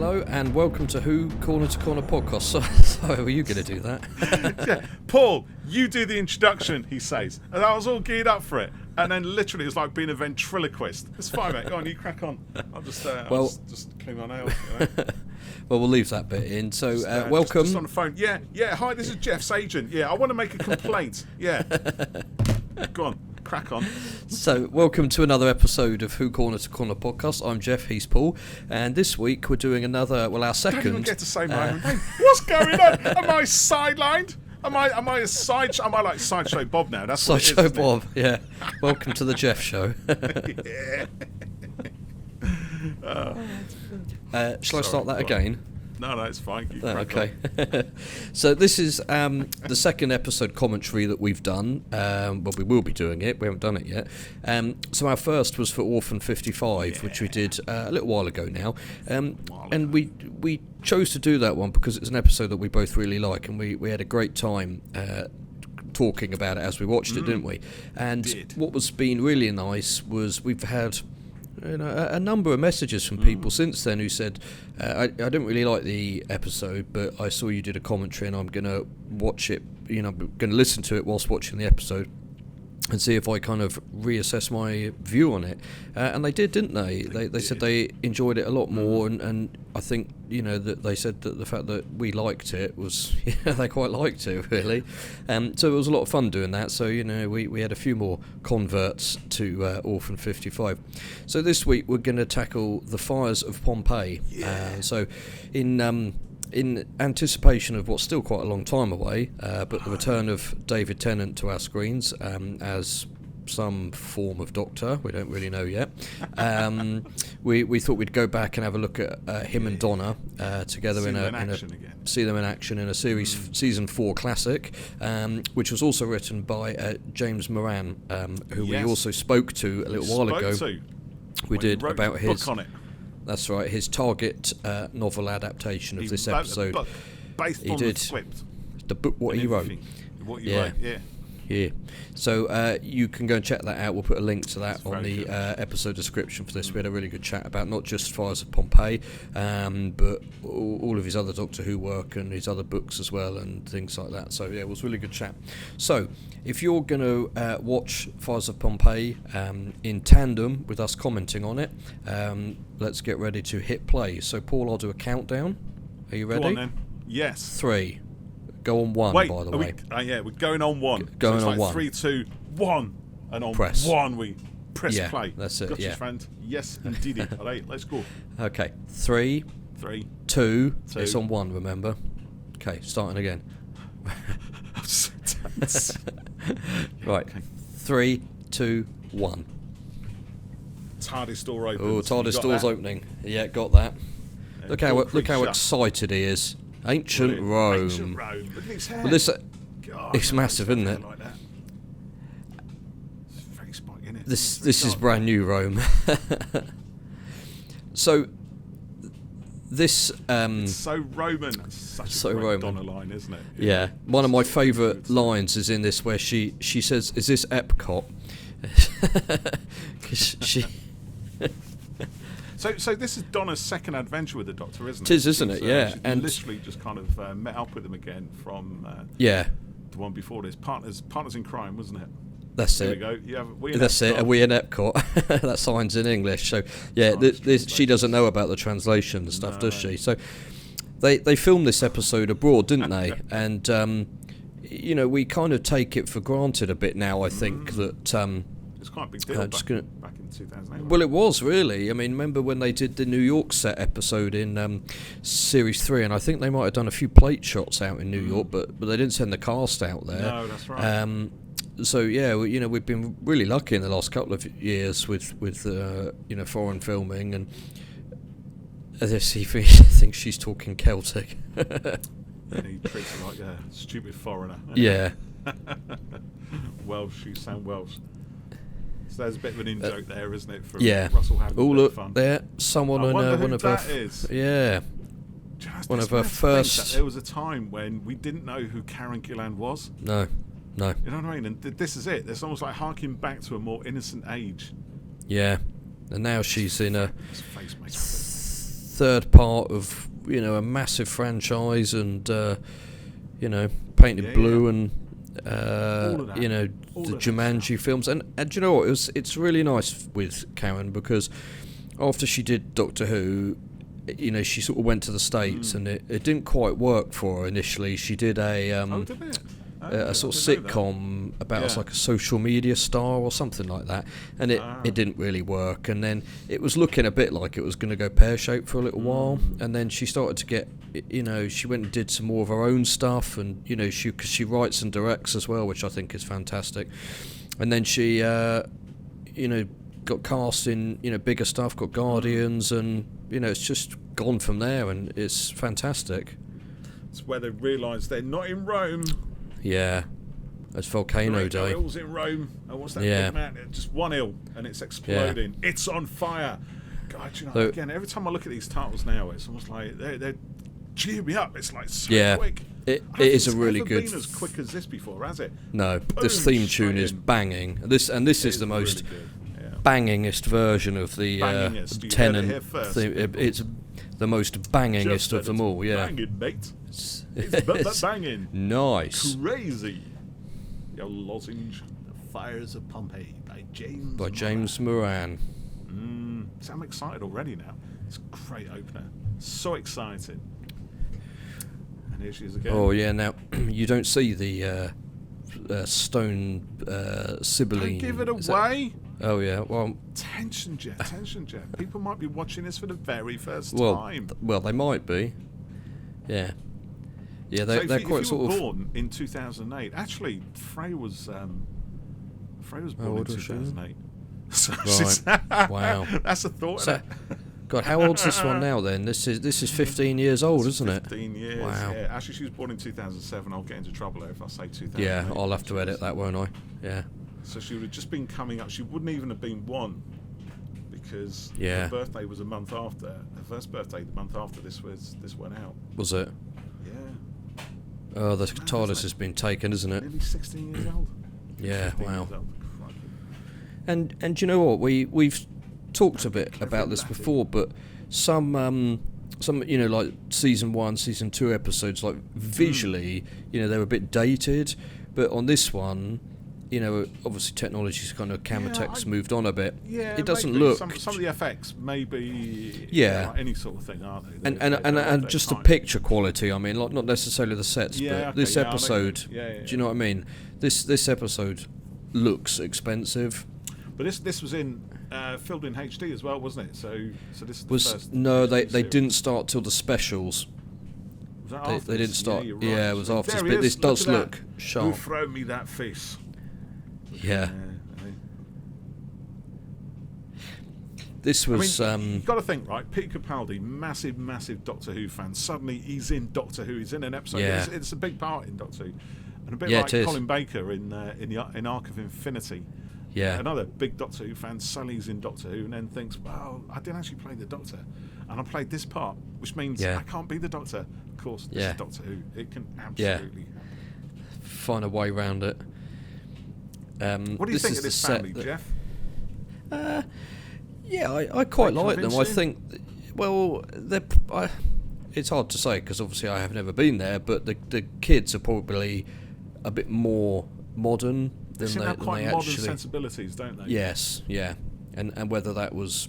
Hello and welcome to Who Corner to Corner podcast. Sorry, were you going to do that? Yeah. Paul, you do the introduction, he says. And I was all geared up for it. And then literally it was like being a ventriloquist. It's fine, mate. Go on, you crack on. I'll just clean my nails. You know? Well, we'll leave that bit in. So, welcome. Just on the phone. Yeah. Hi, this is Jeff's agent. Yeah, I want to make a complaint. Yeah. Go on, crack on. So, welcome to another episode of Who Corner to Corner podcast. I'm Jeff, he's Paul. And this week we're doing our second. Don't even get to say my own name. What's going on? Am I sidelined? Am I a sideshow? Am I like Sideshow Bob now? That's what Sideshow it is, Bob, yeah. Welcome to the Jeff Show. Yeah. Shall I start that again? No, it's fine. Okay. So this is the second episode commentary that we've done. Well, we will be doing it. We haven't done it yet. So our first was for Orphan 55, which we did a little while ago now. And we chose to do that one because it's an episode that we both really like, and we had a great time talking about it as we watched it, didn't we? And what was been really nice was we've had a number of messages from people since then who said, I didn't really like the episode, but I saw you did a commentary and I'm going to watch it, I'm going to listen to it whilst watching the episode and see if I kind of reassess my view on it. And they did, didn't they? They said they enjoyed it a lot more, and I think, that they said that the fact that we liked it was, they quite liked it, really. So it was a lot of fun doing that. So, we had a few more converts to Orphan 55. So this week we're going to tackle the Fires of Pompeii. So in anticipation of what's still quite a long time away, but the return of David Tennant to our screens as some form of Doctor, we don't really know yet. We thought we'd go back and have a look at him and Donna together see them in action in a series season 4 classic, which was also written by James Moran, who we also spoke to a little while ago. We did about his book on it. That's right, his target novel adaptation of this episode. Based on the script. The book what he wrote. What you wrote, yeah. So you can go and check that out. We'll put a link to that on the episode description for this. We had a really good chat about not just Fires of Pompeii, but all of his other Doctor Who work and his other books as well and things like that. So yeah, it was a really good chat. So if you're going to watch Fires of Pompeii in tandem with us commenting on it, let's get ready to hit play. So Paul, I'll do a countdown. Are you ready? Go on then. Yes. 3. Go on 1, by the way. We're going on 1. Going so it's on like 1. 3, 2, 1. And on press 1 we press play. That's it. Gotcha, friend. Yes, indeed. All right, let's go. Okay. 3, 2. It's on 1, remember? Okay, starting again. I'm so tense. Right. Okay. 3, 2, 1. TARDIS door opens. Oh, TARDIS door's opening. Yeah, got that. Yeah, look how excited he is. Ancient Rome. Ancient Rome. Look at his hair. Well, it's massive, isn't it? Like that. It's very spiky, isn't it? This is brand new Rome. So this it's so Roman. Such a great Donna line, isn't it? Yeah. One of my favourite lines is in this where she says, "Is this Epcot?" Because she. So this is Donna's second adventure with the Doctor, isn't it? It is, isn't it? Yeah. And literally just kind of met up with them again from the one before this. Partners in Crime, wasn't it? That's there it. There we go. That's it. Are we in Epcot? That sign's in English. So yeah, she doesn't know about the translation and stuff, does she? So they filmed this episode abroad, didn't they? And we kind of take it for granted a bit now. I think that. It's quite a big deal back in 2008. Well, it was really. I mean, remember when they did the New York set episode in Series 3, and I think they might have done a few plate shots out in New York, but they didn't send the cast out there. No, that's right. So yeah, we've been really lucky in the last couple of years with foreign filming, and as he thinks she's talking Celtic. And he treats her like a stupid foreigner. Yeah. Welsh, you sound Welsh. So there's a bit of an in-joke there, isn't it? From Oh, Russell look, fun. there, someone on one of that her... is. Yeah. One of her first... There was a time when we didn't know who Karen Gillan was. No. You know what I mean? And this is it. It's almost like harking back to a more innocent age. Yeah. And now she's in her third part of a massive franchise, and painted blue, and the Jumanji films, and do you know what? It's really nice with Karen, because after she did Doctor Who, she sort of went to the States, and it didn't quite work for her initially. She did a sort of sitcom about like a social media star or something like that, and it didn't really work. And then it was looking a bit like it was going to go pear-shaped for a little while, and then she started to get, she went and did some more of her own stuff, and because she writes and directs as well, which I think is fantastic. And then she got cast in bigger stuff, got Guardians, and it's just gone from there, and it's fantastic. It's where they realise they're not in Rome. Yeah, it's Volcano Day. Hills in Rome. Oh, what's that big mountain? Just one hill, and it's exploding. Yeah. It's on fire. God, again, every time I look at these titles now, it's almost like they're cheer me up. It's like so quick. It is a really good. It's never been as quick as this before, has it? No, this theme tune is banging. This is the most bangingest version of the Tennant theme. It's the most bangingest of them all. Yeah. Banging, mate. It's banging. Nice. Crazy. Your lozenge. The Fires of Pompeii by James Moran. So I'm excited already now. It's a great opener. So exciting. And here she is again. Oh yeah. Now you don't see the stone Sibylline. Don't give it away. Oh yeah. Well. Tension jet. People might be watching this for the very first time. Well, they might be. Yeah. Yeah, they're quite sort of born in 2008. Actually, Frey was born in 2008. So right. Wow. That's a thought. So, God, how old's this one now then? This is 15 years old, isn't it? 15 years. Wow. Yeah. Actually, she was born in 2007. I'll get into trouble if I say 2008. Yeah, I'll have to edit that, won't I? Yeah. So she would have just been coming up. She wouldn't even have been one, because her birthday was a month after. Her first birthday, the month after this went out. Was it? Yeah. Oh, the TARDIS has been taken, isn't it? Nearly 16 years old. Yeah, wow. And you know what? We've talked a bit about this before, but some like season 1, season 2 episodes, like visually, they were a bit dated, but on this one, obviously technology's kind of commentate's moved on a bit. Yeah, it doesn't look. Some of the FX maybe. Yeah. Any sort of thing, aren't they? And just the picture quality. I mean, not necessarily the sets, but this episode. Do you know what I mean? This episode looks expensive. But this was filmed in HD as well, wasn't it? So this is the first. No, they didn't start till the specials. Was that after they didn't start. Yeah, right. Yeah, it was after. But this does look sharp. Who throw me that face? Yeah. This was. You've got to think, right? Peter Capaldi, massive Doctor Who fan. Suddenly he's in Doctor Who. He's in an episode. Yeah. It's a big part in Doctor Who, and a bit like Colin Baker in Arc of Infinity. Yeah. Another big Doctor Who fan. Sully's in Doctor Who, and then thinks, "Well, I didn't actually play the Doctor, and I played this part, which means I can't be the Doctor." Of course, this is Doctor Who. It can absolutely happen. Find a way around it. What do you think of this family, Jeff? Yeah, I quite like them. I think, well, it's hard to say because obviously I have never been there, but the kids are probably a bit more modern than they have quite modern actually. Sensibilities, don't they? Yes, yeah, and whether that was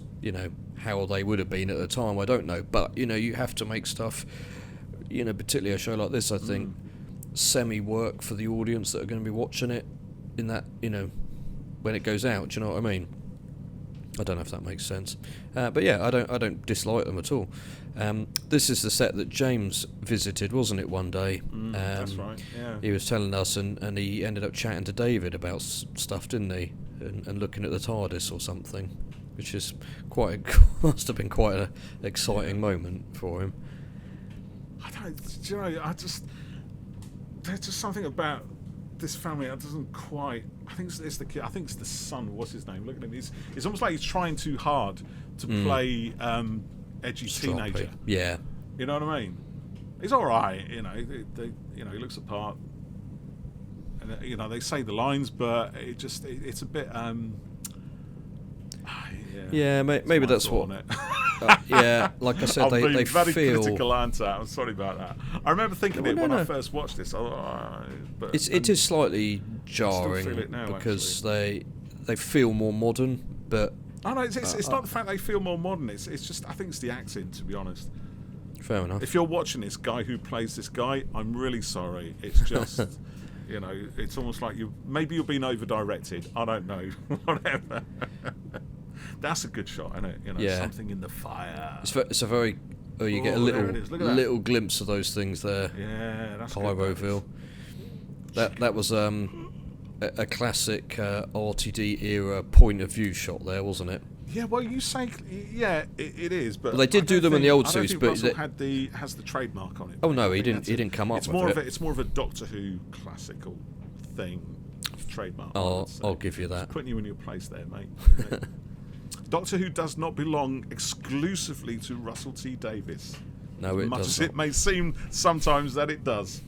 how they would have been at the time, I don't know. But you have to make stuff, particularly a show like this. I think semi work for the audience that are going to be watching it. In that, when it goes out, do you know what I mean? I don't know if that makes sense, but yeah, I don't dislike them at all. This is the set that James visited, wasn't it? One day, that's right. Yeah, he was telling us, and he ended up chatting to David about stuff, didn't he? And looking at the TARDIS or something, which is must have been quite an exciting moment for him. There's just something about this family that doesn't quite. I think it's the kid. I think it's the son. What's his name? Look at him. It's almost like he's trying too hard to play edgy teenager. Yeah. You know what I mean? He's all right. He looks the part. And they say the lines, but it's a bit. Yeah, maybe that's what. Yeah, like I said, I'm they being very feel. critical, aren't I? I'm sorry about that. I remember thinking it when I first watched this. But It is slightly jarring feel it now, because they feel more modern, but oh no, it's not the fact they feel more modern. It's just I think it's the acting, to be honest. fair enough. If you're watching this guy who plays this guy, I'm really sorry. It's just you know, it's almost like you're being over directed. I don't know, whatever. That's a good shot, isn't it? You know, something in the fire. It's a very. Oh, you get a little glimpse of those things there. Yeah, that's Pyroville. That was a classic RTD era point of view shot there, wasn't it? Yeah, well, you say it is, but well, they did do them in the old suits, but Russell has the trademark on it. Oh no, he didn't come up it's with more it. It's more of a Doctor Who classical thing, trademark. I'll give you that. Just putting you in your place there, mate. Doctor Who does not belong exclusively to Russell T Davies. No, it much does as not. it may seem sometimes that it does.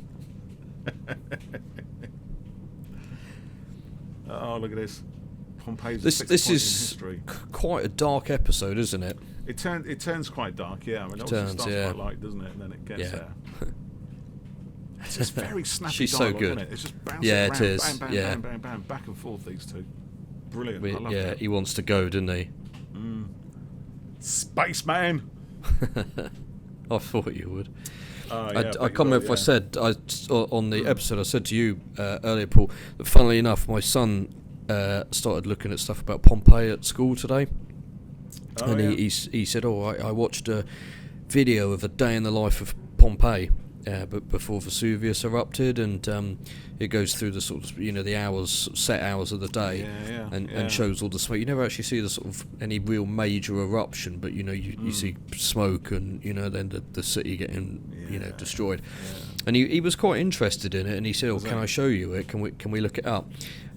Oh, look at this. Pompeii's This is quite a dark episode, isn't it? It turns quite dark, yeah. I mean, it starts quite light, doesn't it? And then it gets there. It's just very snappy. She's dialogue, so good. Isn't it? It's just bouncing around, it is. bang, bang, bang, bang, bang, back and forth. These two, brilliant. I love that. He wants to go, didn't he? Spaceman. I thought you would. Yeah, I can't remember if I said on the episode. I said to you earlier, Paul, that funnily enough, my son started looking at stuff about Pompeii at school today, and he said, "Oh, I watched a video of a day in the life of Pompeii, but before Vesuvius erupted, and it goes through the sort of the set hours of the day, and shows all the smoke. You never actually see the sort of any real major eruption, but you see smoke and then the city getting destroyed." And he was quite interested in it, and he said, "Oh, can I show you it? Can we look it up?"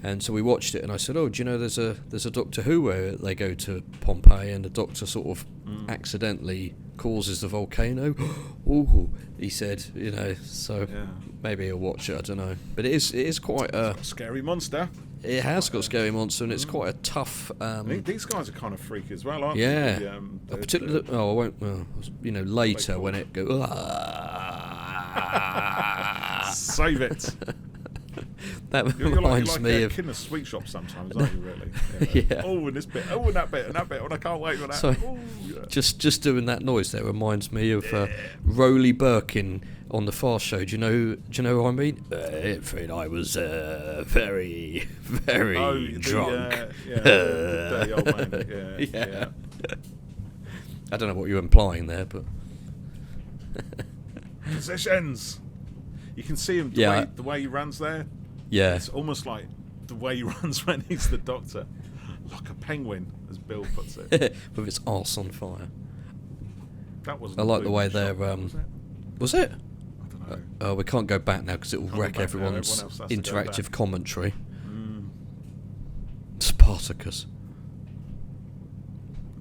And so we watched it, and I said, "Oh, do you know there's a Doctor Who where they go to Pompeii, and the Doctor sort of accidentally causes the volcano?" Ooh, he said, so maybe he'll watch it. I don't know, but it is quite a scary monster. It has got scary monster, and it's quite a tough. These guys are kind of freaky as well, aren't they? Yeah. Particularly, I won't. Later when it goes. Save it. That reminds me of in a sweet shop sometimes, aren't you? Really? Yeah. Oh, and this bit. Oh, and that bit. And that bit. And I can't wait for that. So, just doing that noise there reminds me of Rowley Birkin on the Fast Show. Do you know who I mean? Afraid I was very, very drunk. The dirty old man. Yeah. I don't know what you're implying there, but Positions. You can see him the way he runs there. Yeah. It's almost like the way he runs when he's the Doctor. Like a penguin, as Bill puts it. With its arse on fire. That wasn't I like the way they're... Was it? I don't know. Oh, we can't go back now because it will wreck everyone's interactive commentary. Spartacus.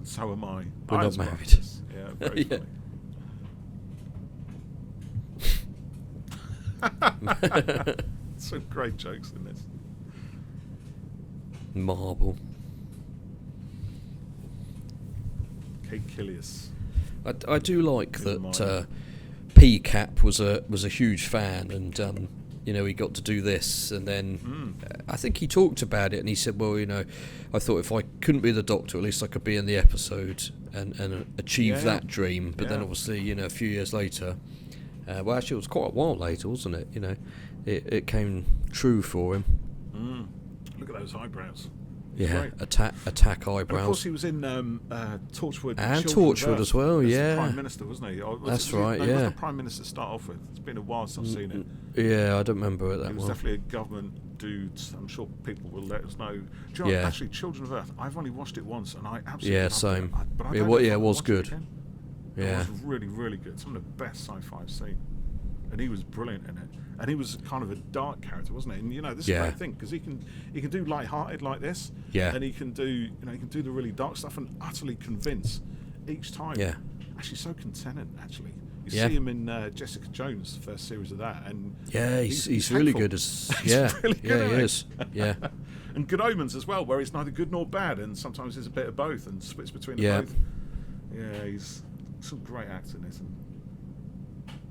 So am I. We're not married. Yeah, very funny. Some great jokes in this. Marble. Kate Killius. I do like that PCAP was a huge fan, and he got to do this, and then I think he talked about it, and he said, well, I thought if I couldn't be the Doctor, at least I could be in the episode and achieve that dream. But then obviously, a few years later, well, actually, it was quite a while later, wasn't it? It came true for him. Look at those eyebrows. Yeah, attack eyebrows. And of course, he was in Torchwood. And Torchwood as well, as the Prime Minister, wasn't he? That's right, He was the Prime Minister to start off with. It's been a while since I've seen it. Yeah, I don't remember it that well. He was definitely a government dude. I'm sure people will let us know. Do you know, actually, Children of Earth, I've only watched it once, and I absolutely loved same. it. But I don't know if it I'll was watch good. It again. Yeah. It was really, really good. Some of the best sci-fi I've seen. And he was brilliant in it. And he was kind of a dark character, wasn't he? And this is a great thing because he can do light-hearted like this, and he can do the really dark stuff and utterly convince each time. Yeah, actually, so can Tennant. Actually, you see him in Jessica Jones, the first series of that, and he's really good as really good, he is. Yeah, and Good Omens as well, where he's neither good nor bad, and sometimes he's a bit of both and splits between both. Yeah, he's some great actor in this.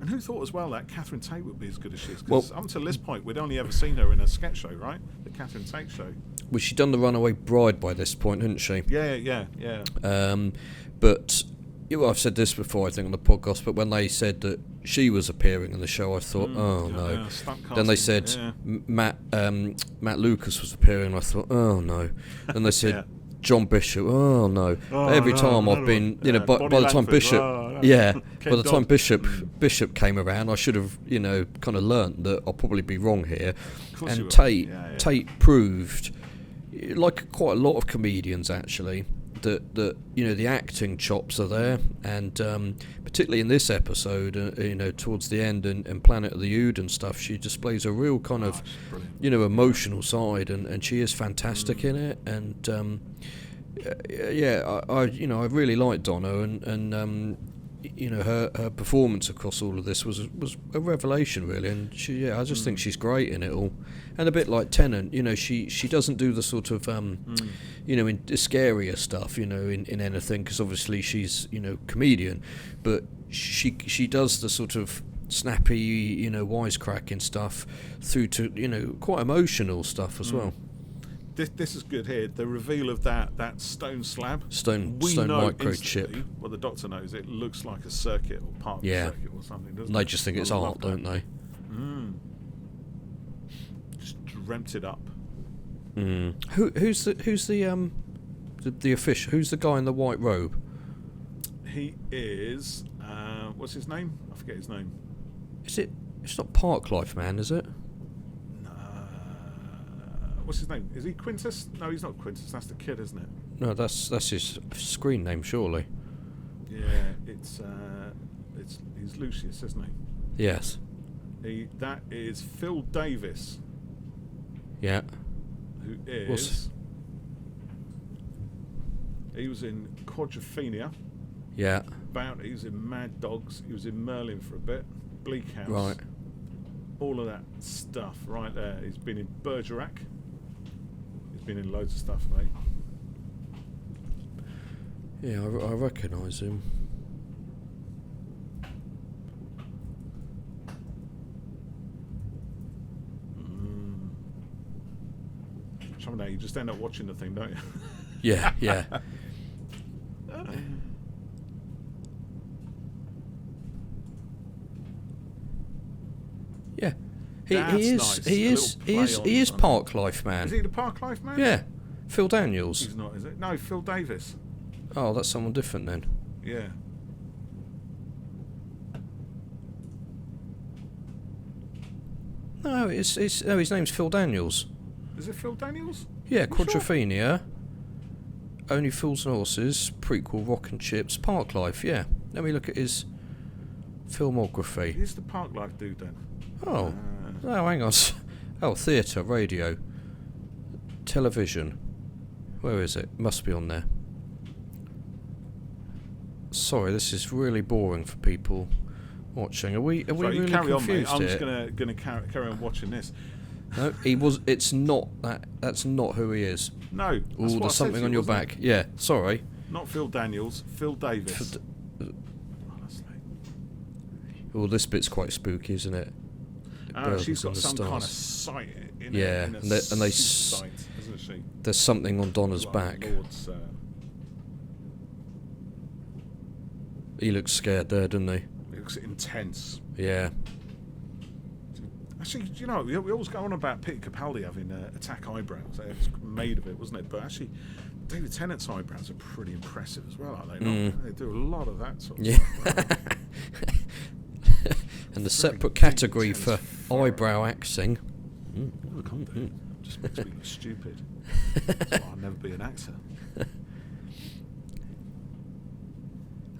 And who thought as well that Catherine Tate would be as good as she is? Because up until this point, we'd only ever seen her in a sketch show, right? The Catherine Tate show. Well, she'd done The Runaway Bride by this point, hadn't she? Yeah. But I've said this before, I think, on the podcast, but when they said that she was appearing in the show, I thought, no. Then they said Matt Lucas was appearing, and I thought, oh, no. Then they said John Bishop, oh, no. Every time I've been, by the time Bishop... by the time Bishop came around, I should have, kind of learnt that I'll probably be wrong here. And Tate proved, like quite a lot of comedians actually, that the acting chops are there, and particularly in this episode, towards the end and Planet of the Ood and stuff, she displays a real kind of, emotional side, and she is fantastic in it, and I really like Donna, and her performance across all of this was a revelation, really, and I just think she's great in it all, and a bit like Tennant, she doesn't do the sort of in scarier stuff, in anything, because obviously she's comedian, but she does the sort of snappy wisecracking stuff through to quite emotional stuff as well. This is good here. The reveal of that stone slab. Stone microchip. Well, the Doctor knows it looks like a circuit or part of a circuit or something, doesn't it? They just think it's art, don't they? Just dreamt it up. Who's the official? Who's the guy in the white robe? He is. What's his name? I forget his name. Is it? It's not Parklife Man, is it? What's his name? Is he Quintus? No, he's not Quintus. That's the kid, isn't it? No, that's his screen name, surely. Yeah, it's he's Lucius, isn't he? Yes. That is Phil Davis. Yeah. Who is? He was in Quadrophenia. Yeah. He was in Mad Dogs. He was in Merlin for a bit. Bleak House. Right. All of that stuff right there. He's been in Bergerac. Been in loads of stuff, mate. Yeah, I recognise him. Some day you just end up watching the thing, don't you? Yeah. Yeah. He is Parklife Man. Is he the Parklife Man? Yeah. Phil Daniels. He's not, is it? No, Phil Davis. Oh, that's someone different then. Yeah. No, his name's Phil Daniels. Is it Phil Daniels? Yeah, Quadrophenia. Sure? Only Fools and Horses, prequel Rock and Chips, Parklife, yeah. Let me look at his filmography. He's the Parklife dude then. Oh, hang on. Oh, theatre, radio, television. Where is it? Must be on there. Sorry, this is really boring for people watching. Are we really carry confused on, mate. here? I'm just gonna carry on watching this. No, he was. It's not that. That's not who he is. No. Oh, there's something on your back. Yeah. Sorry. Not Phil Daniels. Phil Davis. Oh, this bit's quite spooky, isn't it? She's got some kind of sight in they sight, isn't she? There's something on Donna's back. Lord's, he looks scared there, doesn't he? He looks intense. Yeah. Actually, we always go on about Peter Capaldi having attack eyebrows. It was made of it, wasn't it? But actually, David Tennant's eyebrows are pretty impressive as well, aren't they? They do a lot of that sort of stuff. And the separate category for eyebrow acting. I can't do it. Just makes me look stupid. That's why I'll never be an actor.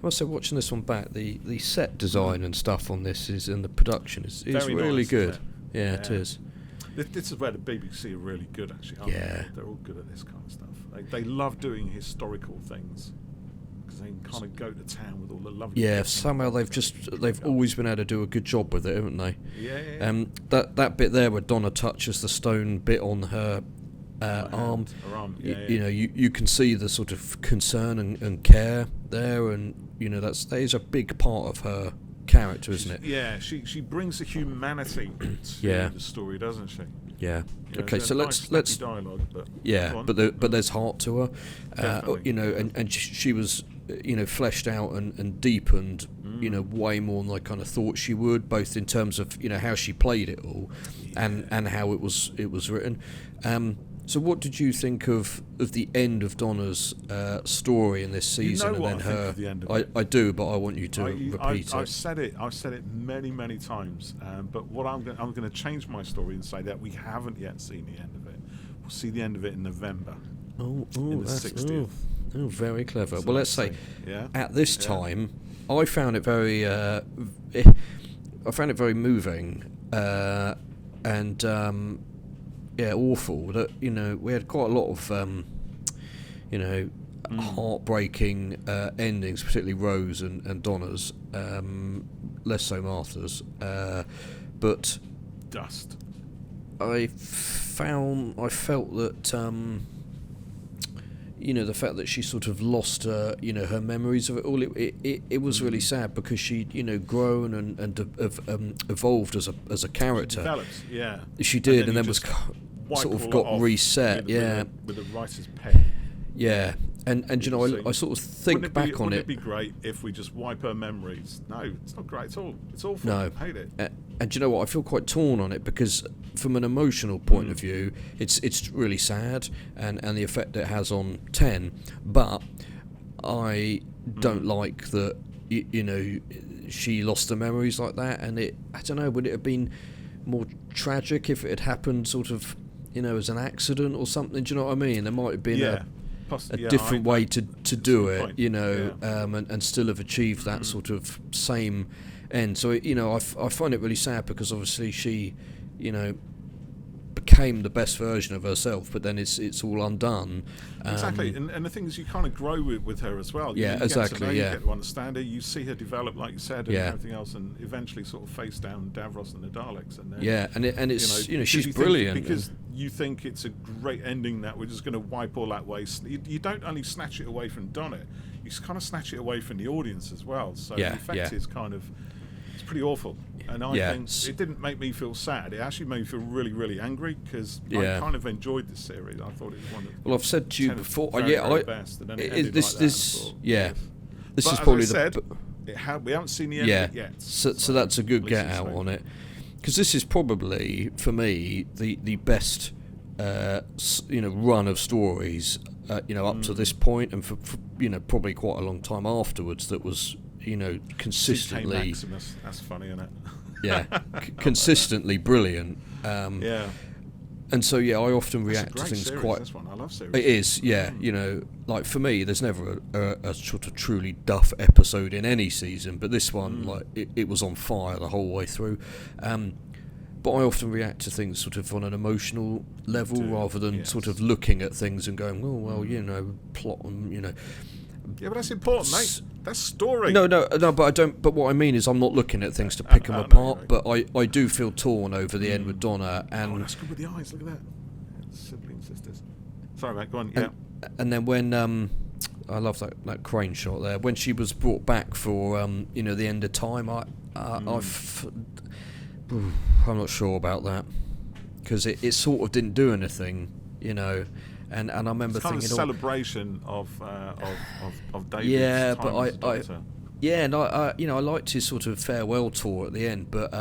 Also, watching this one back, the set design and stuff on this and the production is really nice, good. Yeah, it is. This is where the BBC are really good, actually, aren't they? They're all good at this kind of stuff. They love doing historical things because they can kind of go to town with all the lovely... Yeah, somehow they've always been able to do a good job with it, haven't they? Yeah. That bit there where Donna touches the stone bit on her arm, Her arm. you can see the sort of concern and care there, and that is a big part of her character, isn't it? Yeah, she brings the humanity to the story, doesn't she? Yeah. Okay, so let's dialogue, but but there's heart to her, Definitely. and she was fleshed out and deepened, way more than I kind of thought she would, both in terms of how she played it all, and how it was written. So what did you think of the end of Donna's story in this season, what and then I think her? of the end of it. I do, but I want you to repeat it. I've said it many times, but what I'm going to change my story and say that we haven't yet seen the end of it. We'll see the end of it in November. In the 60th. Oh, very clever. So well, let's say at this time, I found it very moving, and awful that we had quite a lot of heartbreaking endings, particularly Rose and Donna's, less so Martha's, but Dust. I felt that the fact that she sort of lost her memories of it all, it was really sad, because she'd grown and evolved as a character. She developed, yeah. She did, and then was sort of got reset, with the writer's pen. Yeah, and I sort of think back on Wouldn't it. it be great if we just wipe her memories? No, it's not great at all. It's awful. No. I hate it. And do you know what? I feel quite torn on it, because from an emotional point of view, it's really sad, and the effect it has on 10. But I don't like that. She lost the memories like that, and I don't know. Would it have been more tragic if it had happened sort of as an accident or something? Do you know what I mean? There might have been a different way to do it, and still have achieved that sort of same end. So I find it really sad, because obviously she became the best version of herself, but then it's all undone. Exactly, and the thing is, you kind of grow with her as well. Yeah, you exactly. Get to know, you get to understand her. You see her develop, like you said, and Yeah. everything else, and eventually sort of face down Davros and the Daleks. And then, it's because she's you think- brilliant, because you think it's a great ending that we're just going to wipe all that away. You don't only snatch it away from Donna, you kind of snatch it away from the audience as well. So the effect is kind of, it's pretty awful. And I think it didn't make me feel sad. It actually made me feel really, really angry, because I kind of enjoyed this series. I thought it was one of the I've said to you before. very best. And then it ended this like that, this and I thought, this but is as probably I said, we haven't seen the end of it yet. So that's a good at least get it's out like- on it, because this is probably for me the best run of stories up to this point, and for probably quite a long time afterwards, that was consistently TK Maximus. That's funny, isn't it? consistently brilliant. Yeah. And so I often That's react a great to things series, quite. this one. I love series. It is, like for me, there's never a sort of truly duff episode in any season, but this one, like it was on fire the whole way through. But I often react to things sort of on an emotional level, rather than sort of looking at things and going, oh well, plot and Yeah, but that's important, mate. That's story. No, but I don't. But what I mean is, I'm not looking at things to pick them apart. But I do feel torn over the end with Donna, and that's good with the eyes. Look at that. Sibling sisters. Sorry, mate. Go on. Yeah. And then when I love that crane shot there, when she was brought back for the end of time, I'm not sure about that, because it sort of didn't do anything, And I remember it's kind thinking, of a celebration of David's and time as a Doctor. I liked his sort of farewell tour at the end, but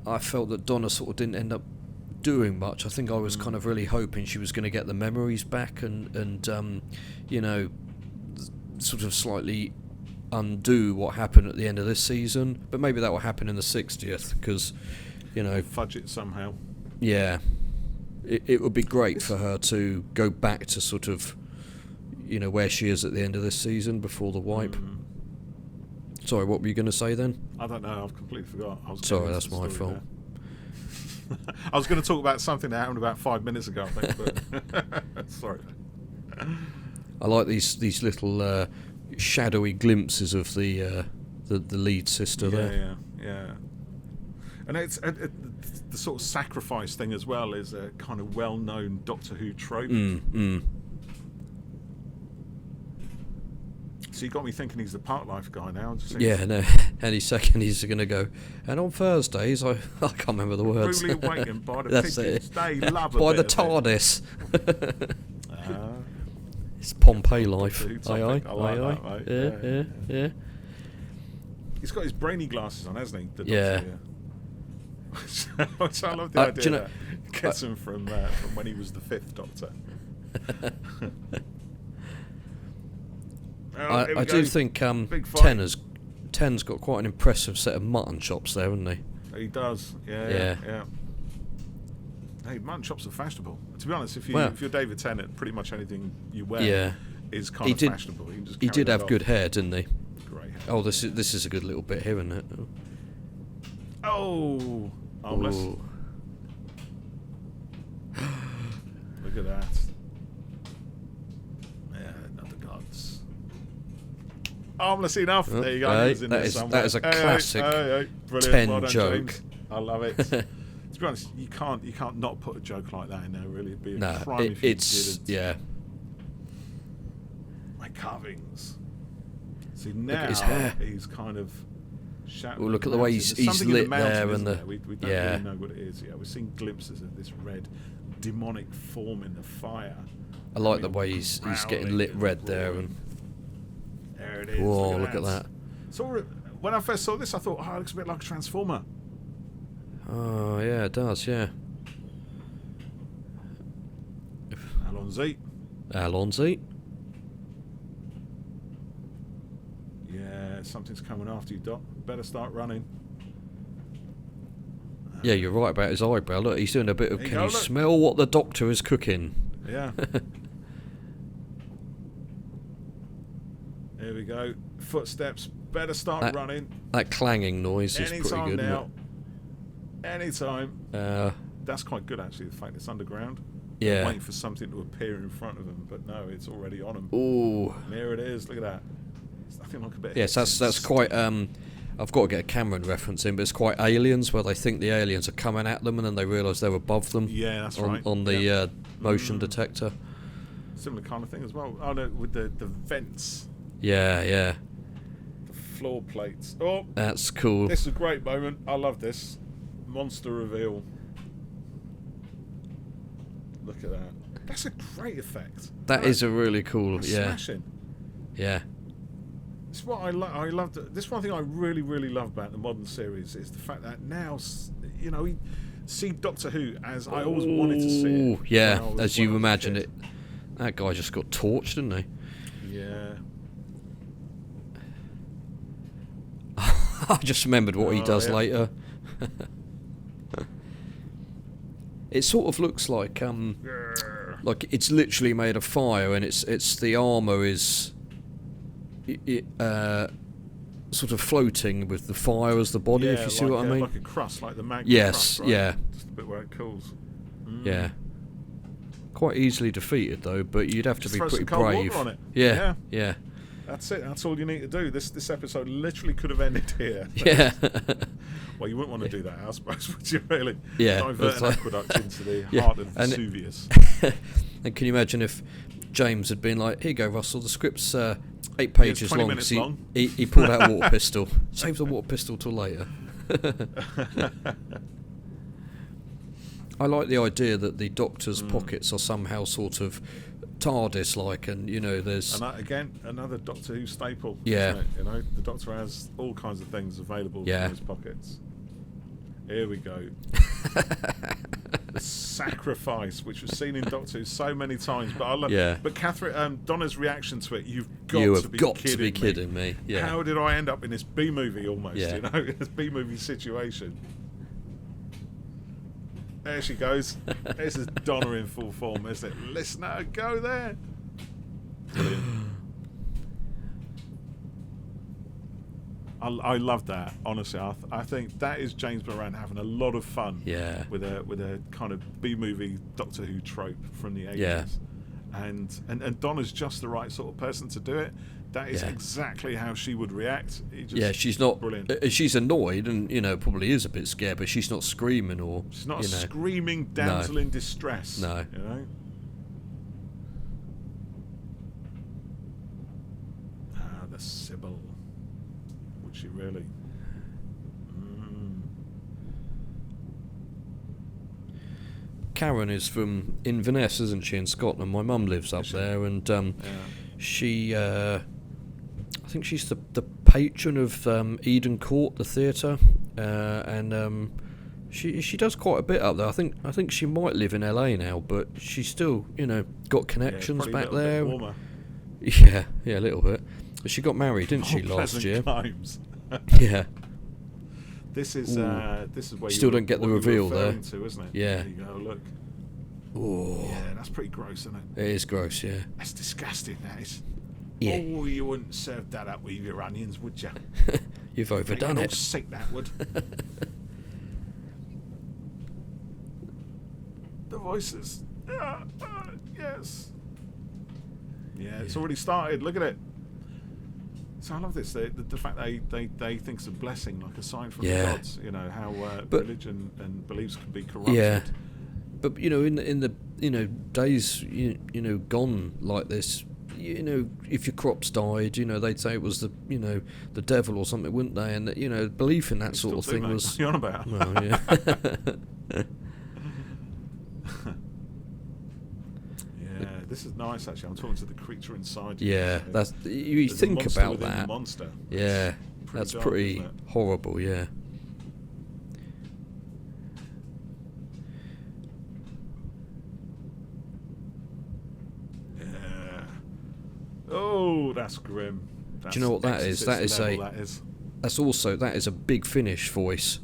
I felt that Donna sort of didn't end up doing much. I think I was kind of really hoping she was going to get the memories back and sort of slightly undo what happened at the end of this season. But maybe that will happen in the 60th, because fudge it somehow. Yeah. It would be great for her to go back to sort of, where she is at the end of this season before the wipe. Sorry, what were you going to say then? I don't know. I've completely forgot. Sorry, that's my fault. I was going to talk about something that happened about 5 minutes ago, I think. But sorry. I like these little shadowy glimpses of the lead sister there. Yeah. And it's the sort of sacrifice thing as well is a kind of well-known Doctor Who trope. So you got me thinking he's the park life guy now. Yeah, no. Any second he's going to go. And on Thursdays, I can't remember the words. Brutally awakened by the That's pigeons. it. They love a by bit the of TARDIS. It's Pompeii life. I like aye. that, mate. Yeah. He's got his brainy glasses on, hasn't he? The Yeah. Which I love the idea do you know, that gets him from when he was the Fifth Doctor. I do think Ten's got quite an impressive set of mutton chops there, hasn't he? He does, yeah. Hey, mutton chops are fashionable. To be honest, if you're David Tennant, pretty much anything you wear is kind of fashionable. You can just he did have off. good hair, didn't he? Great hair. Oh, this is a good little bit here, isn't it? Oh, armless. Ooh. Look at that. Yeah, not the gods. Armless enough. There you go. That is a classic brilliant. 10 well done, joke. James. I love it. To be honest, you can't not put a joke like that in there. Really, it'd be a crime if you didn't. Yeah. My carvings. See now at his hair. he's kind of. Well, look at the way he's lit there, and we don't really know what it is. Yeah, we're seeing glimpses of this red, demonic form in the fire. I like the way he's getting lit red there, and there it is. Whoa, look at that. So when I first saw this, I thought, it looks a bit like a Transformer. Oh yeah, it does. Yeah. Alonzi. Yeah, something's coming after you, Doc. Better start running. Yeah, you're right about his eyebrow. Look, he's doing a bit of. Can you smell what the Doctor is cooking? Yeah. Here we go. Footsteps. Better start running. That clanging noise is pretty good. Anytime. That's quite good, actually, the fact it's underground. Yeah. They're waiting for something to appear in front of them, but no, it's already on them. Ooh. And here it is. Look at that. It's nothing like a bit. Yes, that's quite. I've got to get a Cameron reference in, but it's quite Aliens, where they think the aliens are coming at them, and then they realise they're above them. Yeah, that's right. On the motion detector. Similar kind of thing as well. Oh no, with the vents. Yeah. The floor plates. Oh, that's cool. This is a great moment. I love this. Monster reveal. Look at that. That's a great effect. That is a really cool. Smashing. Yeah. It's what I love. This one thing I really, really love about the modern series is the fact that now, you see Doctor Who as I always wanted to see it. Yeah, as you imagine it. That guy just got torched, didn't he? Yeah. I just remembered what he does later. It sort of looks like it's literally made of fire, and it's the armour is sort of floating with the fire as the body. If you see what I mean, like a crust, like the magma. Yes, crust, right? yeah. Just a bit where it cools. Yeah. Quite easily defeated though, but you'd have to be pretty cold brave. Water on it. Yeah. That's it. That's all you need to do. This episode literally could have ended here. Yeah. Well, you wouldn't want to do that, I suppose, would you really? Yeah. Divert an aqueduct into the heart of Vesuvius. And can you imagine if James had been like, "Here you go, Russell. The script's 8 pages long." 20 minutes long. He pulled out a water pistol. Save the water pistol till later. I like the idea that the Doctor's pockets are somehow sort of TARDIS-like, and there's again another Doctor Who staple. Yeah, isn't it? The Doctor has all kinds of things available in his pockets. Here we go. The sacrifice, which was seen in Doctor Who so many times, but I love. Yeah. But Catherine, Donna's reaction to it, you've got to be kidding me. Yeah. How did I end up in this B movie almost? Yeah. This B movie situation. There she goes. This is Donna in full form, isn't it? Listener, go there. Brilliant. I love that. Honestly, I think that is James Moran having a lot of fun. Yeah. With a kind of B movie Doctor Who trope from the 80s. Yeah. And Donna's just the right sort of person to do it. That is exactly how she would react. She's not brilliant. She's annoyed and probably is a bit scared, but she's not screaming or she's not a screaming damsel in distress. No. Sybil. Would she really? Karen is from Inverness, isn't she, in Scotland? My mum lives up there, and she, I think she's the patron of Eden Court, the theatre, and she does quite a bit up there. I think she might live in LA now, but she's still, got connections back there. Bit warmer. Yeah, a little bit. But she got married, didn't she, last year? Times. Yeah. This is where you still don't get the reveal there, to, isn't it? Yeah. There you go. Look. Oh. Yeah, that's pretty gross, isn't it? It is gross, yeah. That's disgusting. That is. Yeah. Oh, you wouldn't serve that up with your onions, would you? You've overdone it. Sick that would. The voices. Yes. Yeah, it's already started. Look at it. So I love this. The fact they think it's a blessing, like a sign from the gods. How religion and beliefs can be corrupted. Yeah. But in the days gone like this, if your crops died, they'd say it was the devil or something, wouldn't they? And belief in that sort of thing was. What are you on about? Well, yeah. Yeah, this is nice actually. I'm talking to the creature inside you. Yeah, that's you think about that. The monster. Yeah, that's dark, pretty horrible. Yeah. Yeah. Oh, that's grim. Do you know what that is? That is that is a Big Finish voice.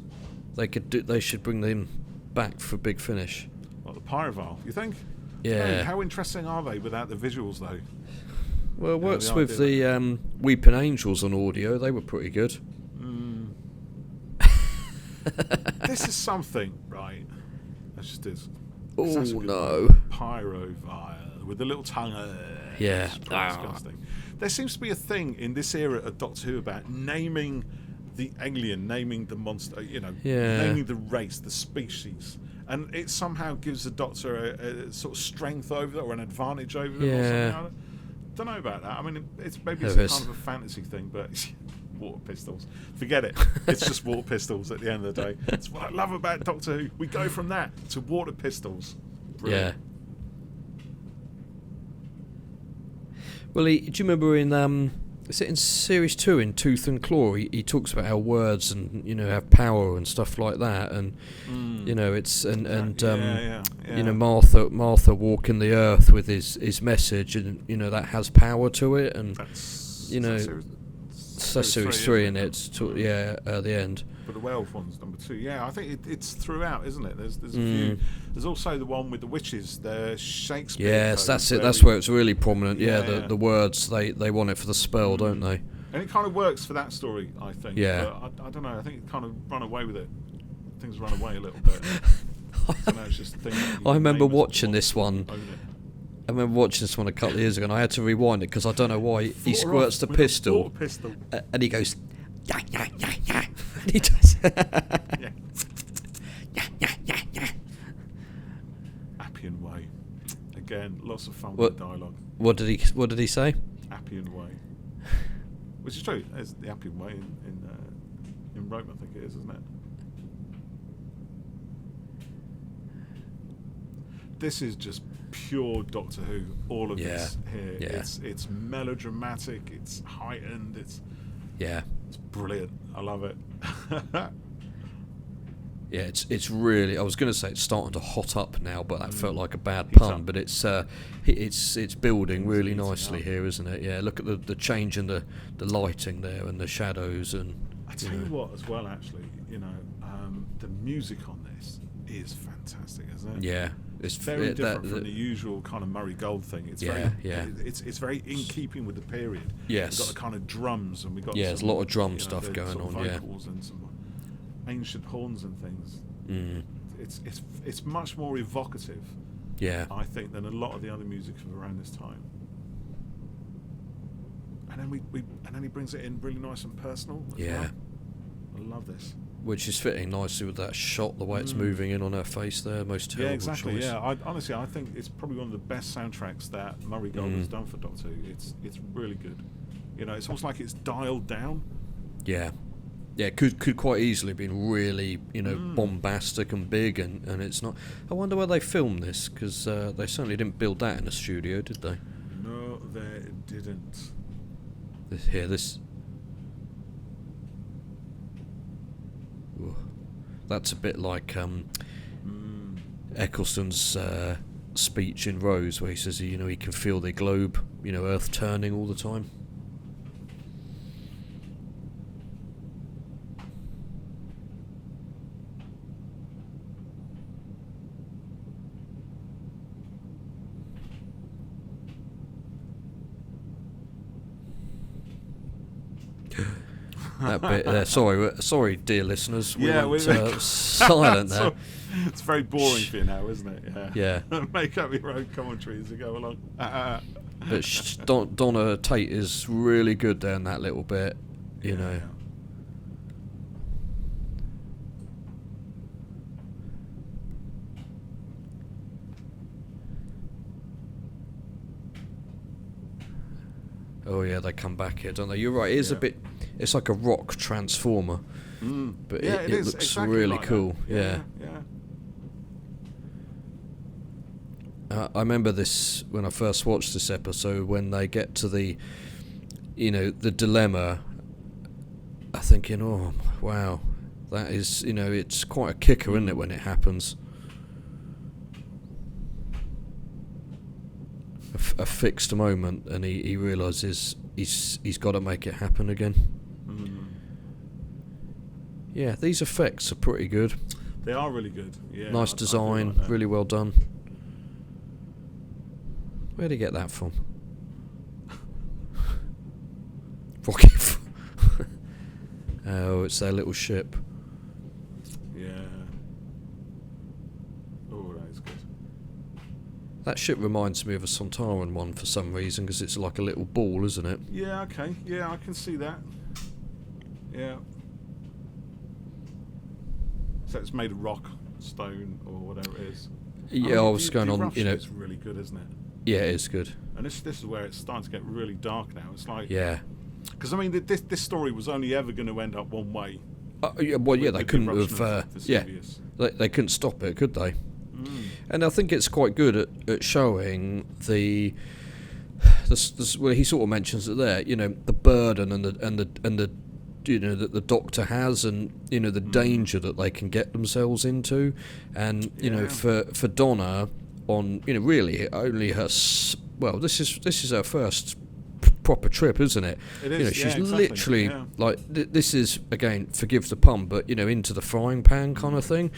They should bring them back for Big Finish. What, the Pyroval? You think? Yeah. Hey, how interesting are they without the visuals, though? Well, it works with the Weeping Angels on audio. They were pretty good. This is something, right? That just is. Oh, no. Pyroval with the little tongue. Yeah. It's disgusting. There seems to be a thing in this era of Doctor Who about naming the alien, naming the monster, naming the race, the species. And it somehow gives the Doctor a sort of strength over them or an advantage over them or something. I don't know about that. I mean, it's kind of a fantasy thing, but it's water pistols. Forget it. It's just water pistols at the end of the day. That's what I love about Doctor Who. We go from that to water pistols. Brilliant. Yeah. Well, do you remember in is it in series 2 in Tooth and Claw? He talks about how words and have power and stuff like that, and it's Martha walking the earth with his message, and that has power to it, and that's series 3 in it. At the end. But the werewolf one's number 2. Yeah, I think it's throughout, isn't it? There's a few. There's also the one with the witches, the Shakespeare. Yes, that's it. That's where it's really prominent. The words they want it for the spell, don't they? And it kind of works for that story, I think. Yeah. But I don't know. I think it kind of run away with it. Things run away a little bit. It's just a thing I remember watching this one. I remember watching this one a couple of years ago, and I had to rewind it because I don't know why he squirts the pistol, and he goes, yeah, yeah, yeah, yeah. And he does. Yeah. Yeah. Appian Way. Again, lots of fun with the dialogue. What did he say? Appian Way. Which is true. It's the Appian Way in Rome, I think it is, isn't it? This is just pure Doctor Who. All of this here. Yeah. It's melodramatic. It's heightened. It's brilliant. I love it. Yeah, it's really. I was going to say it's starting to hot up now, but that felt like a bad pun. But it's building really nicely here, isn't it? Yeah, look at the change in the lighting there and the shadows, and I tell you what, as well, actually, the music on this is fantastic, isn't it? Yeah, it's very different from the usual kind of Murray Gold thing. It's it's very in keeping with the period. Yes, we've got the kind of drums, and we got there's a lot of drum stuff going on. Vocals and some ancient horns and things. It's much more evocative. Yeah, I think than a lot of the other music from around this time. And then he brings it in really nice and personal. Yeah, I love this. Which is fitting nicely with that shot, the way it's moving in on her face there. Most terrible Yeah, exactly. choice. Yeah, I think it's probably one of the best soundtracks that Murray Gold has done for Doctor Who. It's really good. You know, it's almost like it's dialed down. Yeah. Yeah, could quite easily have been really, bombastic and big, and it's not. I wonder where they filmed this, because they certainly didn't build that in a studio, did they? No, they didn't. This. Ooh, that's a bit like Eccleston's speech in Rose, where he says, he can feel the globe, Earth turning all the time. That bit there. Sorry, dear listeners. We went silent there. It's very boring for you now, isn't it? Yeah. Make up your own commentary as you go along. But Donna Tate is really good there in that little bit, you know. Oh yeah, they come back here, don't they? You're right. It is a bit. It's like a rock transformer, but it looks exactly really like cool. Yeah. I remember this when I first watched this episode. When they get to the dilemma, I'm thinking, oh wow, that is, it's quite a kicker, isn't it, when it happens? A fixed moment, and he realises he's got to make it happen again. Yeah, these effects are pretty good. They are really good. Yeah, nice design, like really well done. Where'd he get that from? Rocket. Oh, it's their little ship. Yeah. Oh, that is good. That ship reminds me of a Sontaran one for some reason, because it's like a little ball, isn't it? Yeah, okay. Yeah, I can see that. Yeah. So it's made of rock, stone, or whatever it is. Yeah, I was going on, It's really good, isn't it? Yeah, it is good. And this is where it's starting to get really dark now. It's like... Yeah. Because, I mean, this story was only ever going to end up one way. They couldn't have... They couldn't stop it, could they? And I think it's quite good at showing the well, he sort of mentions it there, the burden and the that the Doctor has, and the danger that they can get themselves into, and for Donna on really only her this is her first proper trip, isn't it? It is. She's exactly. literally like this is, again, forgive the pun, but into the frying pan kind of thing,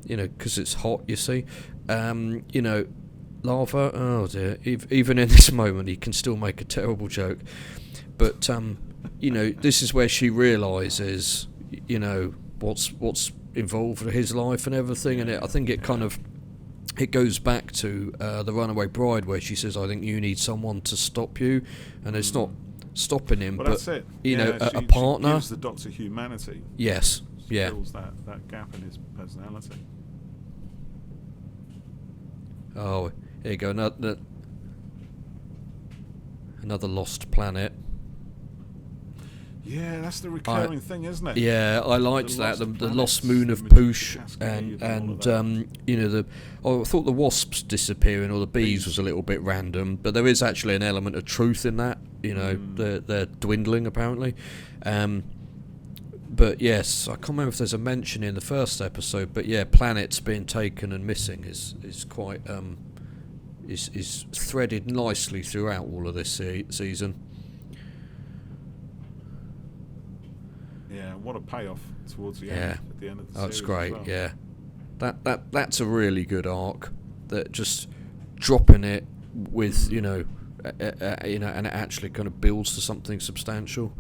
because it's hot, you see. Lava. Oh dear. Even in this moment, he can still make a terrible joke, but this is where she realises, what's involved in his life and everything, and I think it kind of. It goes back to the Runaway Bride, where she says, "I think you need someone to stop you," and it's not stopping him, but that's it. A partner. She gives the Doctor humanity. Yes, fills that gap in his personality. Oh, here you go. Another lost planet. Yeah, that's the recurring thing, isn't it? Yeah, I liked that. The lost moon of Poosh, and I thought the wasps disappearing or the bees was a little bit random, but there is actually an element of truth in that. They're dwindling apparently. But yes, I can't remember if there's a mention in the first episode, but yeah, planets being taken and missing is quite is threaded nicely throughout all of this season. Yeah, what a payoff towards the end. At the end of the series. That's great. As well. Yeah, that's a really good arc. That just dropping it with and it actually kind of builds to something substantial.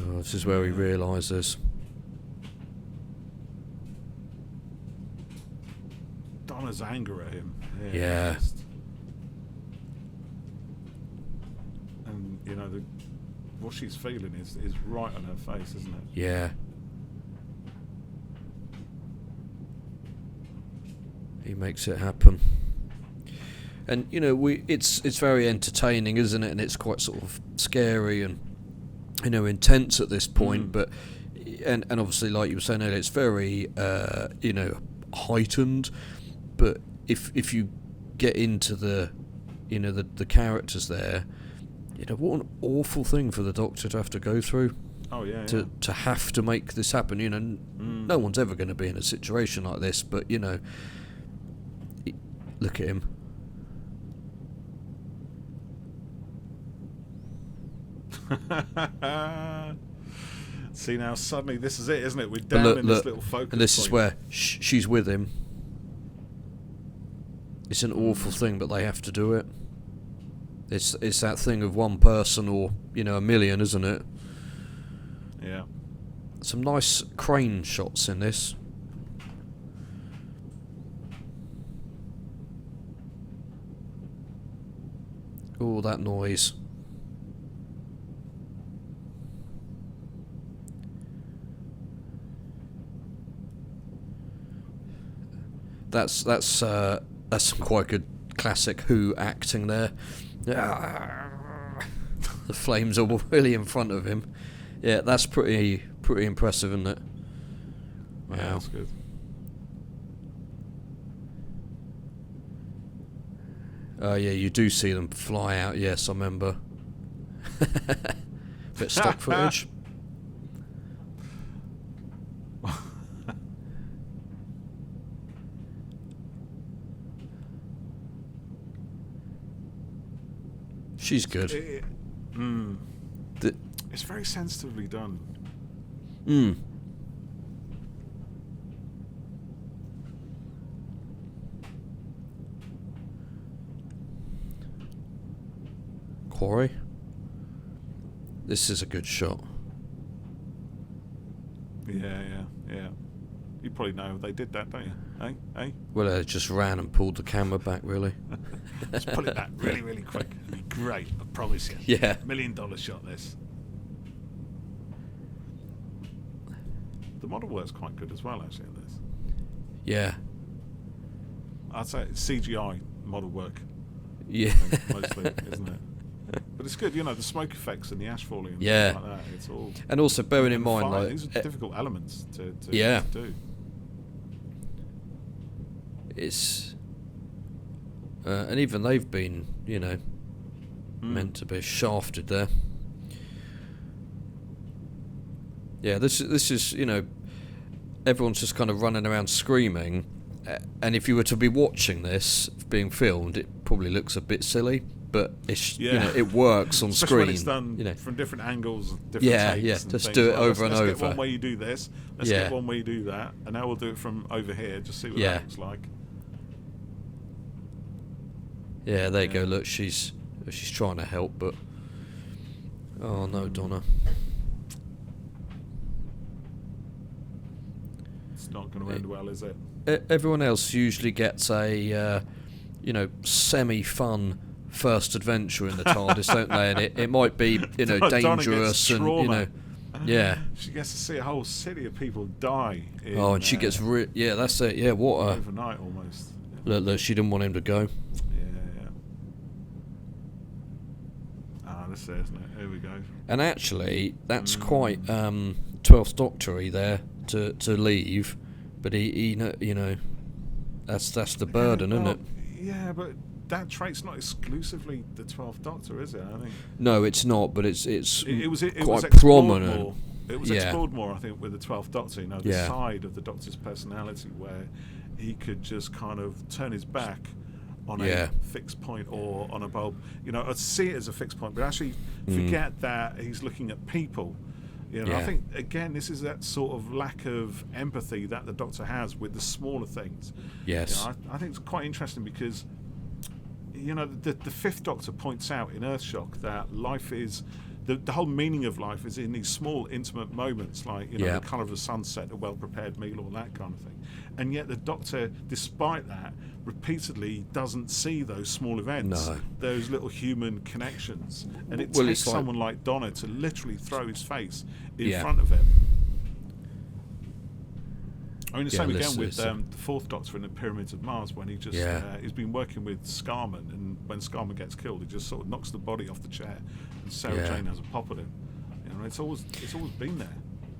Oh, this is where we realises. Donna's anger at him. Yeah. And what she's feeling is right on her face, isn't it? Yeah. He makes it happen. And it's very entertaining, isn't it? And it's quite sort of scary and intense at this point. But and obviously, like you were saying earlier, it's very heightened. But if you get into the characters there, what an awful thing for the Doctor to have to go through. Oh yeah. To have to make this happen. No one's ever going to be in a situation like this. But look at him. See, now suddenly this is it, isn't it? We're down in this little focus and this point. is where she's with him. It's an awful thing, but they have to do it. It's that thing of one person or a million, isn't it? Yeah. Some nice crane shots in this. Oh, that noise. That's some quite good classic Who acting there. The flames are really in front of him. Yeah, that's pretty impressive, isn't it? Wow. Yeah, that's good. Oh yeah, you do see them fly out. Yes, I remember. Bit of stock footage. She's good. It's very sensitively done. Quarry. This is a good shot. Yeah. You probably know they did that, don't you? Hey? Well, they just ran and pulled the camera back, really. Let's pull it back really, really quick. It'll be great, I promise you. Yeah. $1 million shot, this. The model work's quite good as well, actually, in this. Yeah. I'd say it's CGI model work. Yeah. I think, mostly, isn't it? But it's good, the smoke effects and the ash falling and yeah. stuff like that. It's all. And also bearing in mind, fire. like, These are difficult elements to yeah. do. It's and even they've been, meant to be shafted there. Yeah, this is everyone's just kind of running around screaming, and if you were to be watching this being filmed, it probably looks a bit silly, but it's it works on especially screen. When it's done from different angles, different takes. And just things. do it Like, over and let's over. Get one way you do this. Let's get one way you do that, and now we'll do it from over here. Just see what that looks like. Yeah, there you go. Look, she's trying to help, but oh no, Donna. It's not going to end well, is it? Everyone else usually gets a semi-fun first adventure in the TARDIS, don't they? And it might be dangerous and yeah. She gets to see a whole city of people die. And she gets that's it. Yeah, what a overnight almost. Look, she didn't want him to go. That's it, isn't it? Here we go. And actually, that's quite 12th Doctor-y there to leave, but he that's the burden, isn't it? Yeah, but that trait's not exclusively the 12th Doctor, is it? I think. No, it's not, but it was quite prominent. More. It was explored more, I think, with the 12th Doctor. The side of the Doctor's personality where he could just kind of turn his back on a fixed point or on a bulb. I'd see it as a fixed point, but actually forget that he's looking at people. I think, again, this is that sort of lack of empathy that the Doctor has with the smaller things. Yes. I think it's quite interesting because, the Fifth Doctor points out in Earthshock that life is... The whole meaning of life is in these small, intimate moments, like the colour of a sunset, a well-prepared meal, all that kind of thing. And yet the Doctor, despite that, repeatedly doesn't see those small events, those little human connections. And it takes someone like Donna to literally throw his face in front of him. I mean, the same again with the Fourth Doctor in the Pyramids of Mars, when he just he's been working with Scarman, and when Scarman gets killed, he just sort of knocks the body off the chair, and Sarah Jane has a pop at him. You know, it's always been there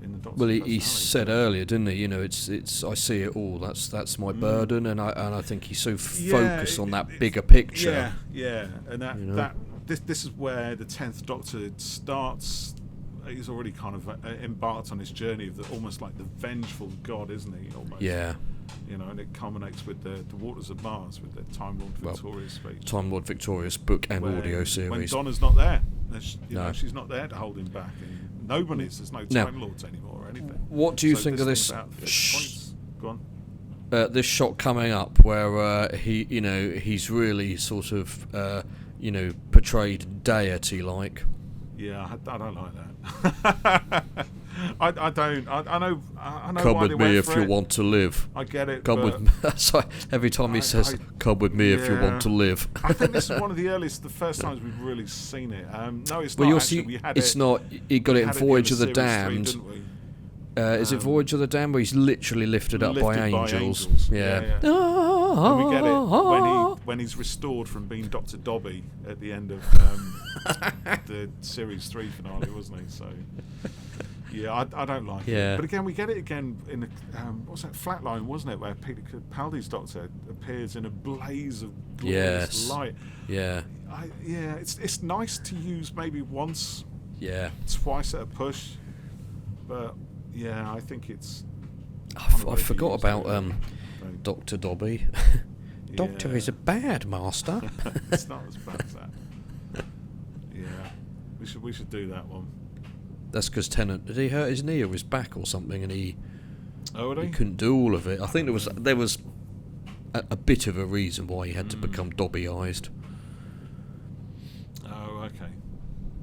in the Doctor's Well, he said earlier, didn't he? You know, it's I see it all. That's my burden, and I think he's so focused on that bigger picture. And this is where the 10th Doctor starts. He's already kind of embarked on his journey of almost like the vengeful god, isn't he? Almost. Yeah. You know, and it culminates with the Waters of Mars, with the Time Lord Victoria's speech. Time Lord Victorious book and audio series. When Donna's not there, know, she's not there to hold him back. And there's no Time Lords anymore or anything. What do you think of this? Go on. This shot coming up where he's really sort of portrayed deity like. Yeah, I don't like that. I don't. I know. Come why with they me went if for you it. want to live. I get it. Come with me. Sorry, every time he says, "Come with me if you want to live." I think this is one of the first times we've really seen it. No, it's well, not. Actually, we had it's it. not. He got it in Voyage of the Series Damned. 3, didn't we? Is it Voyage of the Damned where he's literally lifted up by angels? Yeah. And we get it when he's restored from being Dr. Dobby at the end of the Series 3 finale, wasn't he? So, yeah, I don't like it. But again, we get it again in the, what's that, Flatline, wasn't it? Where Peter Capaldi's Doctor appears in a blaze of glorious light. Yeah. It's nice to use maybe once, twice at a push, but... Yeah, I think it's... I forgot about Dr. Dobby. Doctor is a bad master. It's not as bad as that. Yeah, we should do that one. That's because Tennant, did he hurt his knee or his back or something, and he couldn't do all of it. I think there was a bit of a reason why he had to become Dobby-ized. Oh, okay.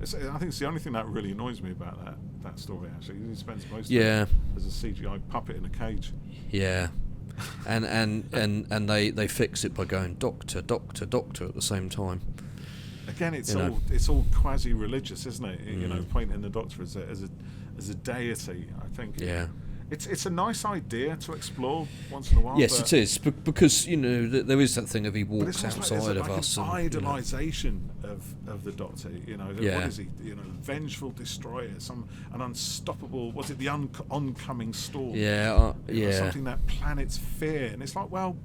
I think it's the only thing that really annoys me about that story, actually. He spends most of it as a CGI puppet in a cage. Yeah. and they fix it by going Doctor, Doctor, Doctor at the same time. Again, it's all quasi-religious, isn't it? You know, pointing the Doctor as a deity, I think. Yeah. It's a nice idea to explore once in a while. Yes, it is, because there is that thing of he walks outside of us. An idolisation of the Doctor. What is he? Vengeful destroyer, an unstoppable. Was it the oncoming storm? Something that planets fear, and it's like, well,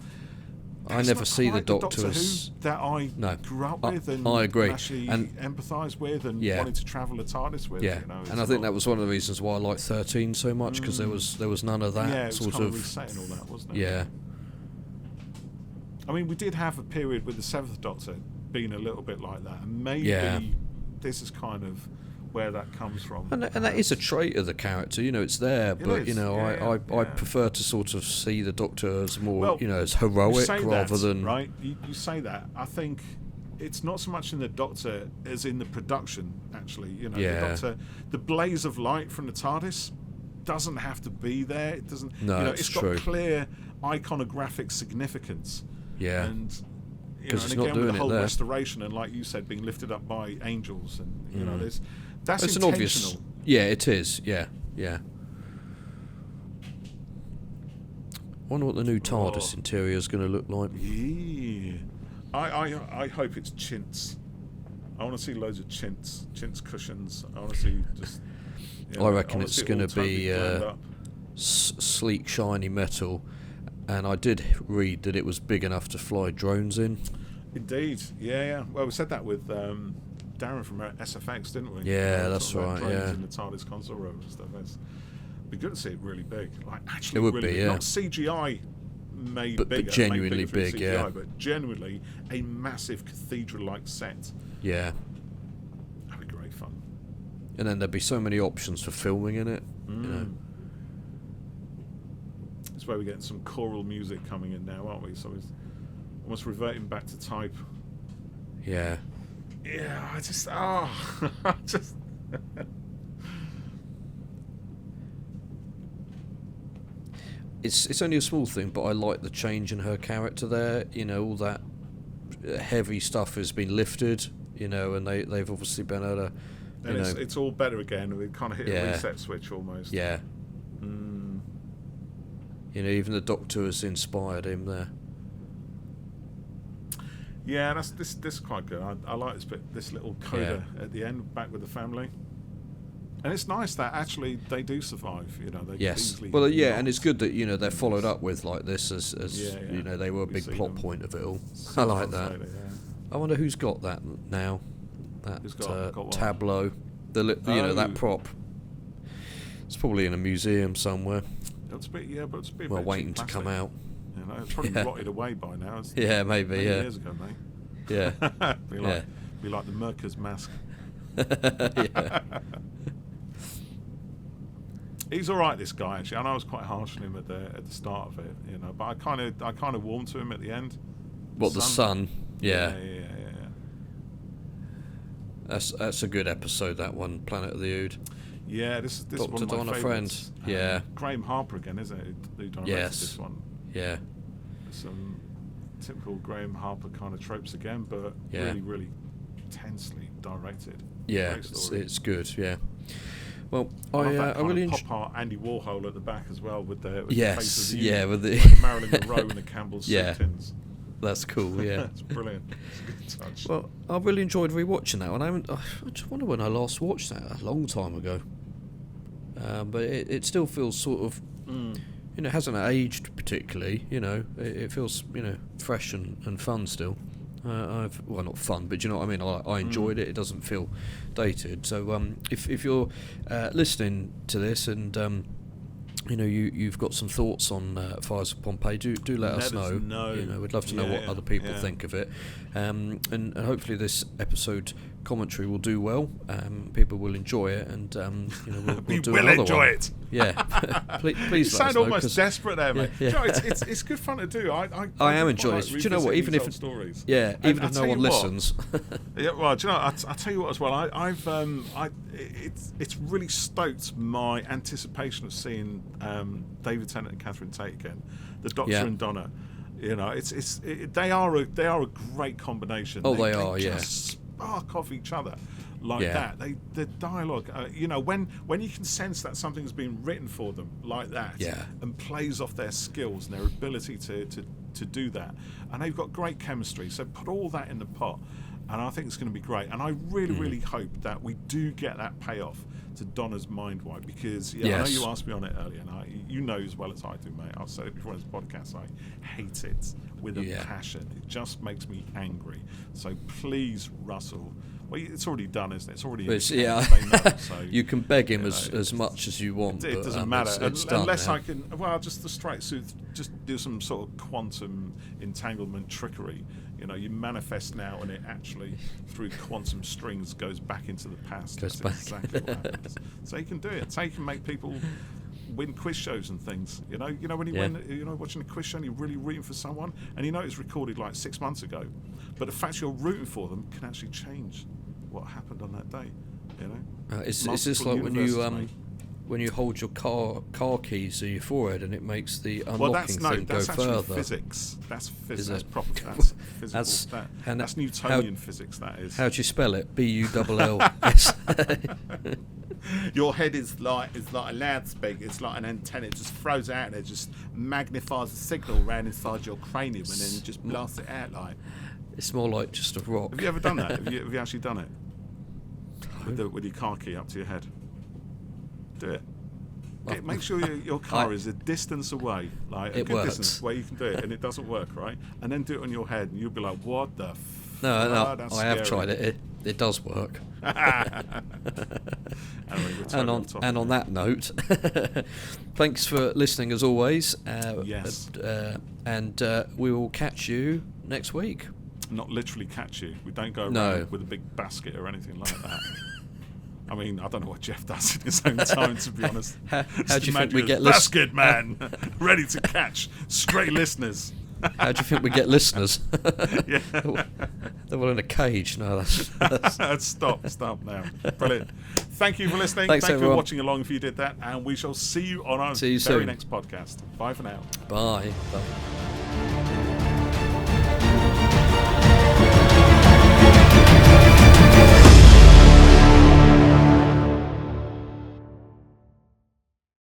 I never see the Doctor as that I grew up with and I agree. actually empathise with and wanted to travel a TARDIS with. Yeah, and I think that was one of the reasons why I liked 13 so much, because there was none of that. Yeah, it was sort kind of resetting all that, wasn't it? Yeah. I mean, we did have a period with the 7th Doctor being a little bit like that, and maybe this is kind of where that comes from. And that is a trait of the character, it's there, but I prefer to sort of see the Doctor as more, as heroic rather than... Right, you say that. I think it's not so much in the Doctor as in the production, actually. The Doctor, the blaze of light from the TARDIS doesn't have to be there. It doesn't. No, it's got clear iconographic significance. Yeah. And it's again not doing with the whole it restoration and, like you said, being lifted up by angels, and that's it's intentional. An obvious. Yeah, it is. Yeah. Wonder what the new TARDIS interior is going to look like. Yeah. I hope it's chintz. I want to see loads of chintz cushions. I want to see just... I reckon it's going to be sleek, shiny metal. And I did read that it was big enough to fly drones in. Indeed, yeah. Well, we said that with Darren from SFX, didn't we? Yeah, that's right. Drones in the TARDIS console room and stuff. It'd be good to see it really big. Like actually, it would really be, big. Not CGI made bigger, but genuinely big, CGI, yeah. But genuinely a massive cathedral-like set. Yeah, that'd be great fun. And then there'd be so many options for filming in it. That's where we're getting some choral music coming in now, aren't we? So it's almost reverting back to type. Yeah. Yeah, I just It's only a small thing, but I like the change in her character there. All that heavy stuff has been lifted, and they've obviously been able to... And it's all better again. We kind of hit a reset switch almost. Yeah. You know, even the Doctor has inspired him there. Yeah, this is quite good. I like this bit, this little coda at the end, back with the family. And it's nice that actually they do survive. You know, they easily. Well, yeah, and it's good that, you know, they're followed up with like this as you know, they were a big plot point of it all. I like that. Later, I wonder who's got that now. That got tableau, you know, that prop. It's probably in a museum somewhere. It's a bit, but it's a bit. Well, waiting to come out. You know, it's probably rotted away by now. It's maybe. Years ago, mate. Yeah. be like the Merker's mask. Yeah. He's all right, this guy. Actually, I know I was quite harsh on him at the start of it, you know, but I kind of warmed to him at the end. What, the son? Yeah. Yeah. That's a good episode, that one, Planet of the Ood. Yeah, this is Dr. one of my Donna favourites. Yeah. Graham Harper again, isn't it? Who directed this one? Yeah. Some typical Graham Harper kind of tropes again, but really, really intensely directed. Yeah, it's good. Yeah. Well, I really enjoyed pop art Andy Warhol at the back as well with the yes, with the Marilyn Monroe and the Campbell's soup tins. That's cool. Yeah, it's brilliant. It's a good touch. Well, I really enjoyed rewatching that one. I just wonder when I last watched that. A long time ago. But it still feels sort of, you know, hasn't aged particularly. You know, it feels, you know, fresh and fun still. Well, not fun, but you know what I mean. I enjoyed it. It doesn't feel dated. So if you're listening to this and you know you've got some thoughts on Fires of Pompeii, do let us know. You know, we'd love to know what other people think of it. And hopefully this episode commentary will do well. People will enjoy it, and you know we'll do another enjoy one. it. Yeah, please. You sound know, almost desperate there, mate. Yeah. You know, it's good fun to do. I am enjoying it. Do you know what? Even if stories. Even if no one listens. Yeah, well, do you know? I'll tell you what as well. It's really stoked my anticipation of seeing David Tennant and Catherine Tate again, the Doctor and Donna. You know, they are a great combination. They just spark off each other like that. The dialogue, you know, when you can sense that something's been written for them like that, and plays off their skills and their ability to do that, and they've got great chemistry. So put all that in the pot, and I think it's going to be great. And I really, really hope that we do get that payoff to Donna's mind wipe, because I know you asked me on it earlier, and you know as well as I do, mate. I've said it before in this podcast. I hate it with a passion. It just makes me angry. So please, Russell. Well, it's already done, isn't it? It's already. So, you can beg him as much as you want. It but, doesn't matter it's done unless now. I can. Well, just the straight suit. Just do some sort of quantum entanglement trickery. You know, you manifest now, and it actually through quantum strings goes back into the past. That's exactly what happens. So you can do it. So you can make people win quiz shows and things. You know when you win. You know, watching a quiz show, and you're really rooting for someone, and you know it's recorded like 6 months ago, but the fact you're rooting for them can actually change what happened on that day. You know, is this like when you hold your car keys to your forehead and it makes the unlocking thing go further? Physics. That's physics. That's proper. That's physical. That's Newtonian physics. That is. How do you spell it? BULLS. Your head is like a loudspeaker. It's like an antenna. It just throws it out and it just magnifies the signal around inside your cranium and then just blasts it out like. It's more like just a rock. Have you ever done that? Have you actually done it? With your car key up to your head. Do it. Make sure your car is a distance away, like a good distance where you can do it, and it doesn't work, right? And then do it on your head, and you'll be like, "What the?" No, I have tried it. It does work. Anyway, and on that note, thanks for listening as always. Yes. And we will catch you next week. Not literally catch you. We don't go around with a big basket or anything like that. I mean, I don't know what Jeff does in his own time, to be honest. How do you think we get basket man ready to catch stray listeners? How do you think we get listeners? Yeah. They're all in a cage. No, that's Stop now. Brilliant. Thank you for listening. Thanks, Thank you everyone. for watching along if you did that, and we shall see you on our very next podcast. Bye for now. Bye. Bye.